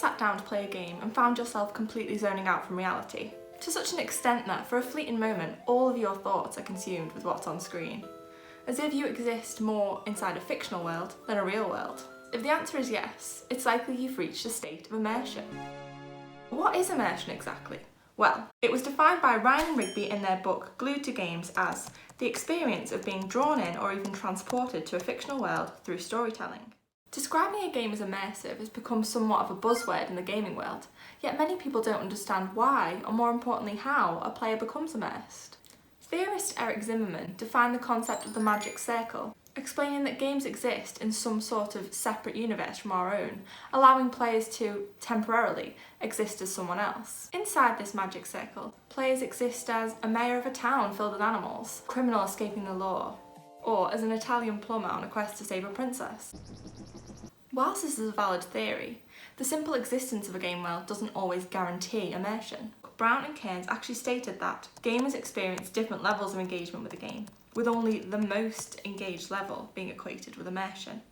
sat down to play a game and found yourself completely zoning out from reality? To such an extent that, for a fleeting moment, all of your thoughts are consumed with what's on screen. As if you exist more inside a fictional world than a real world. If the answer is yes, it's likely you've reached a state of immersion. What is immersion exactly? Well, it was defined by Ryan and Rigby in their book Glued to Games as the experience of being drawn in or even transported to a fictional world through storytelling. Describing a game as immersive has become somewhat of a buzzword in the gaming world, yet many people don't understand why, or more importantly how, a player becomes immersed. Theorist Eric Zimmerman defined the concept of the magic circle, explaining that games exist in some sort of separate universe from our own, allowing players to, temporarily, exist as someone else. Inside this magic circle, players exist as a mayor of a town filled with animals, a criminal escaping the law, or as an Italian plumber on a quest to save a princess. Whilst this is a valid theory, the simple existence of a game world doesn't always guarantee immersion. Brown and Cairns actually stated that gamers experience different levels of engagement with a game, with only the most engaged level being equated with immersion.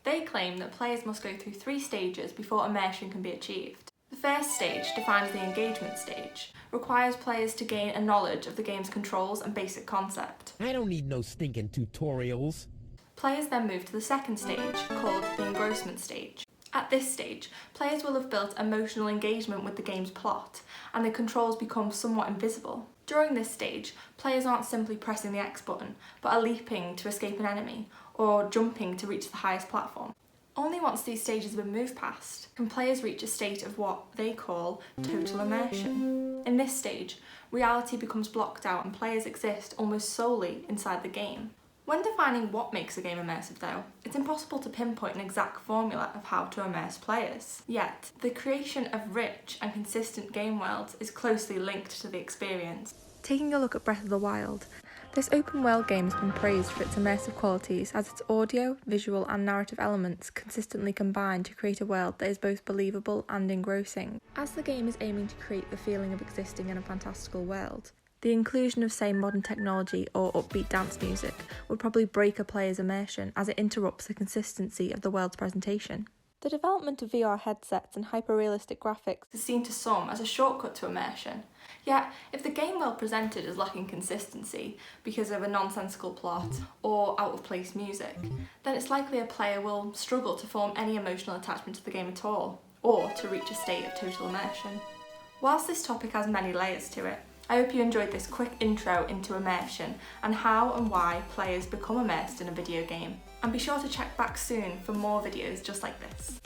They claim that players must go through 3 stages before immersion can be achieved. The first stage, defined as the engagement stage, requires players to gain a knowledge of the game's controls and basic concept. I don't need no stinking tutorials. Players then move to the second stage, called the engrossment stage. At this stage, players will have built emotional engagement with the game's plot, and the controls become somewhat invisible. During this stage, players aren't simply pressing the X button, but are leaping to escape an enemy, or jumping to reach the highest platform. Only once these stages have been moved past, can players reach a state of what they call total immersion. In this stage, reality becomes blocked out and players exist almost solely inside the game. When defining what makes a game immersive though, it's impossible to pinpoint an exact formula of how to immerse players. Yet, the creation of rich and consistent game worlds is closely linked to the experience. Taking a look at Breath of the Wild, this open world game has been praised for its immersive qualities as its audio, visual and narrative elements consistently combine to create a world that is both believable and engrossing. As the game is aiming to create the feeling of existing in a fantastical world, the inclusion of, say, modern technology or upbeat dance music would probably break a player's immersion as it interrupts the consistency of the world's presentation. The development of VR headsets and hyper-realistic graphics is seen to some as a shortcut to immersion. Yet, if the game world presented is lacking consistency because of a nonsensical plot or out-of-place music, then it's likely a player will struggle to form any emotional attachment to the game at all, or to reach a state of total immersion. Whilst this topic has many layers to it, I hope you enjoyed this quick intro into immersion and how and why players become immersed in a video game. And be sure to check back soon for more videos just like this.